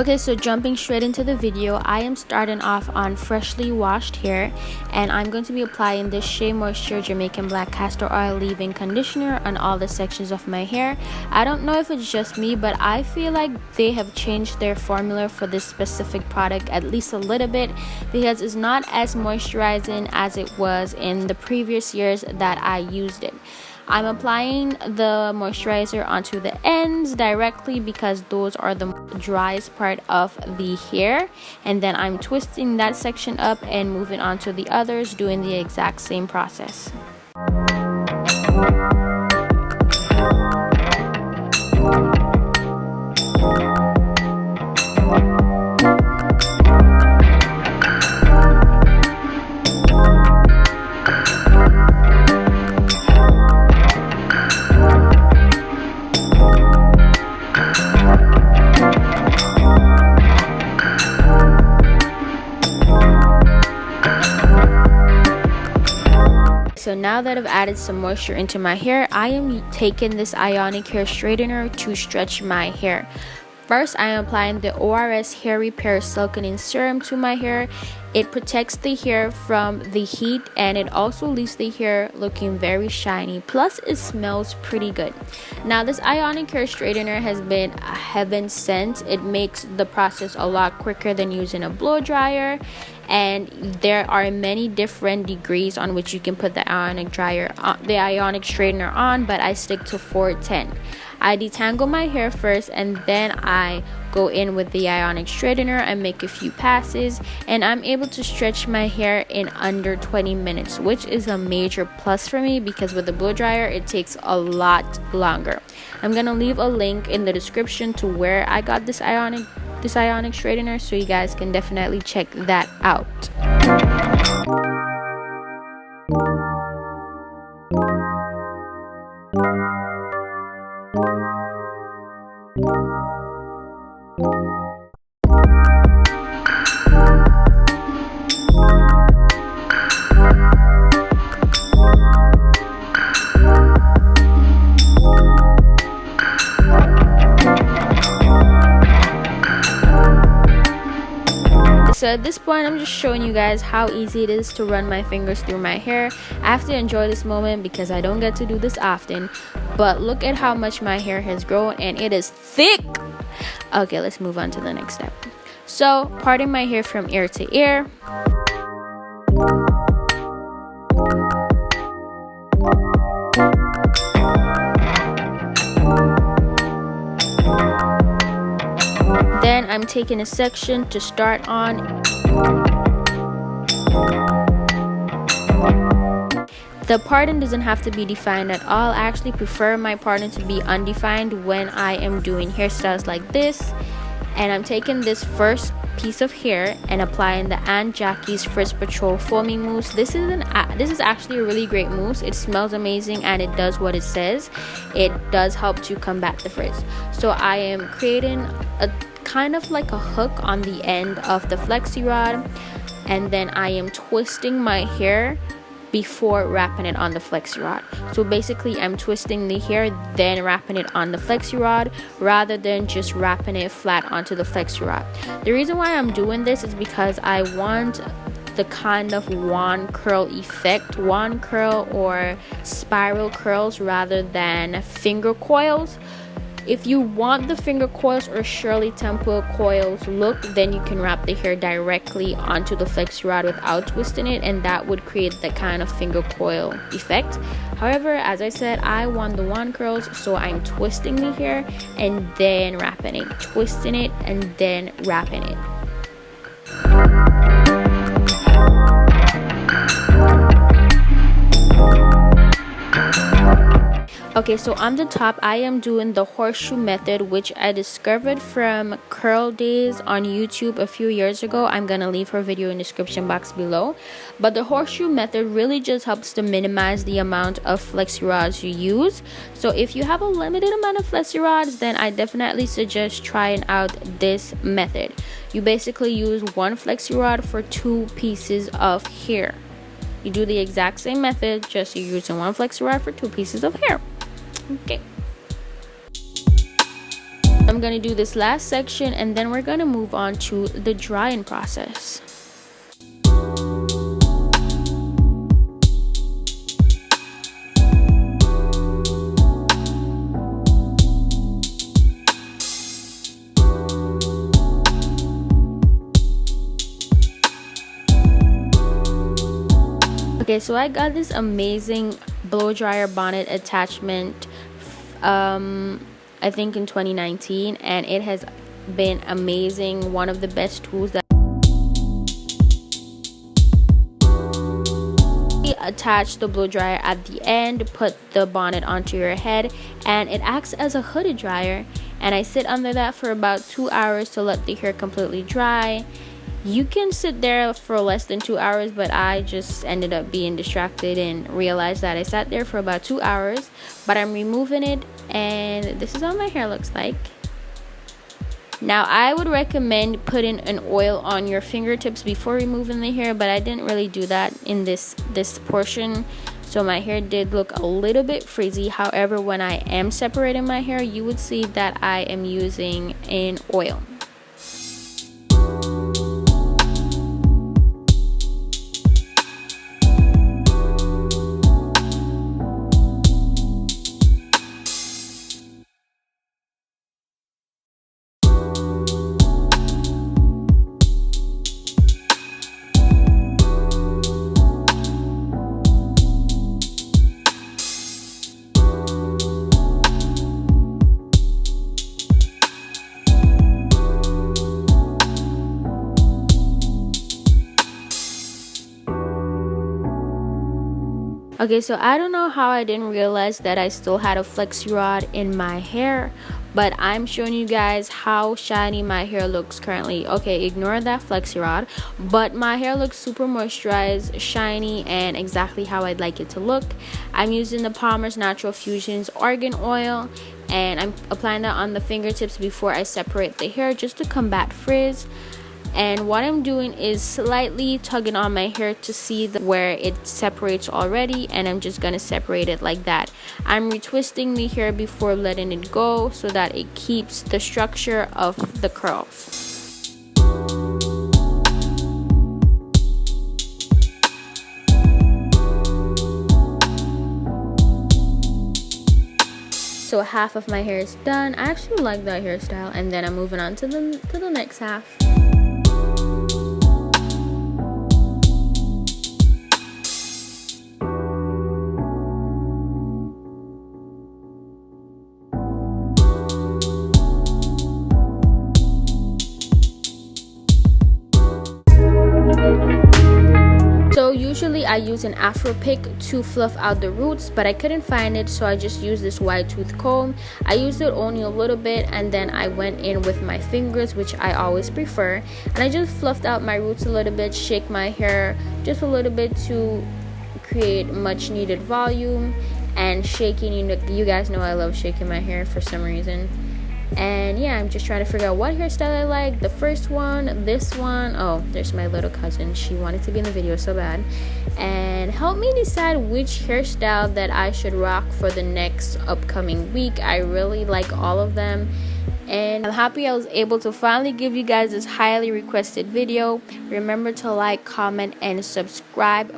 Okay, so jumping straight into the video, I am starting off on freshly washed hair, and I'm going to be applying this Shea Moisture Jamaican Black Castor Oil Leave-In Conditioner on all the sections of my hair. I don't know if it's just me, but I feel like they have changed their formula for this specific product at least a little bit, because it's not as moisturizing as it was in the previous years that I used it. I'm applying the moisturizer onto the ends directly because those are the driest part of the hair, and then I'm twisting that section up and moving on to the others, doing the exact same process. So now that I've added some moisture into my hair, I am taking this Ionic hair straightener to stretch my hair. First, I am applying the ORS Hair Repair Silkening Serum to my hair. It protects the hair from the heat, and it also leaves the hair looking very shiny. Plus, it smells pretty good. Now, this Ionic hair straightener has been a heaven sent. It makes the process a lot quicker than using a blow dryer. And there are many different degrees on which you can put the Ionic straightener on, but I stick to 410. I detangle my hair first, and then I go in with the Ionic straightener and make a few passes, and I'm able to stretch my hair in under 20 minutes, which is a major plus for me because with the blow dryer it takes a lot longer. I'm gonna leave a link in the description to where I got this Ionic straightener, so you guys can definitely check that out. So at this point, I'm just showing you guys how easy it is to run my fingers through my hair. I have to enjoy this moment because I don't get to do this often, but look at how much my hair has grown, and it is thick. Okay, let's move on to the next step. So parting my hair from ear to ear. Then I'm taking a section to start on. The parting doesn't have to be defined at all. I actually prefer my parting to be undefined when I am doing hairstyles like this. And I'm taking this first piece of hair and applying the Aunt Jackie's Frizz Patrol Foaming Mousse. This is actually a really great mousse. It smells amazing and it does what it says. It does help to combat the frizz. So I am creating a kind of like a hook on the end of the Flexi rod, and then I am twisting my hair before wrapping it on the Flexi rod. So basically I'm twisting the hair, then wrapping it on the Flexi rod rather than just wrapping it flat onto the Flexi rod. The reason why I'm doing this is because I want the kind of wand curl effect, wand curl or spiral curls rather than finger coils. If you want the finger coils or Shirley Temple coils look, then you can wrap the hair directly onto the Flexi rod without twisting it, and that would create the kind of finger coil effect. However, as I said, I want the wand curls, so I'm twisting the hair and then wrapping it, twisting it and then wrapping it. Okay, so on the top, I am doing the horseshoe method, which I discovered from Curl Days on YouTube a few years ago. I'm gonna leave her video in the description box below. But the horseshoe method really just helps to minimize the amount of Flexi rods you use. So if you have a limited amount of Flexi rods, then I definitely suggest trying out this method. You basically use one Flexi rod for 2 pieces of hair. You do the exact same method, just you're using one Flexi rod for 2 pieces of hair. Okay. I'm gonna do this last section and then we're gonna move on to the drying process. Okay, so I got this amazing blow dryer bonnet attachment I think in 2019, and it has been amazing. One of the best tools that attach the blow dryer at the end, put the bonnet onto your head, and it acts as a hooded dryer, and I sit under that for about 2 hours to let the hair completely dry. You can sit there for less than 2 hours, but I just ended up being distracted and realized that I sat there for about 2 hours. But I'm removing it, and this is how my hair looks like. Now, I would recommend putting an oil on your fingertips before removing the hair, but I didn't really do that in this portion. So my hair did look a little bit frizzy. However, when I am separating my hair, you would see that I am using an oil. Okay, so I don't know how I didn't realize that I still had a flexi rod in my hair, but I'm showing you guys how shiny my hair looks currently. Okay, ignore that flexi rod, but my hair looks super moisturized, shiny, and exactly how I'd like it to look. I'm using the Palmer's Natural Fusions Argan Oil, and I'm applying that on the fingertips before I separate the hair just to combat frizz. And what I'm doing is slightly tugging on my hair to see where it separates already, and I'm just gonna separate it like that. I'm retwisting the hair before letting it go so that it keeps the structure of the curls. So half of my hair is done. I actually like that hairstyle, and then I'm moving on to the next half. So usually I use an afro pick to fluff out the roots, but I couldn't find it, so I just used this wide tooth comb. I used it only a little bit, and then I went in with my fingers, which I always prefer, and I just fluffed out my roots a little bit, shake my hair just a little bit to create much needed volume. And shaking, you guys know I love shaking my hair for some reason. And yeah, I'm just trying to figure out what hairstyle I like. The first one, this one. Oh, there's my little cousin. She wanted to be in the video so bad. And help me decide which hairstyle that I should rock for the next upcoming week. I really like all of them, and I'm happy I was able to finally give you guys this highly requested video. Remember to like, comment, and subscribe.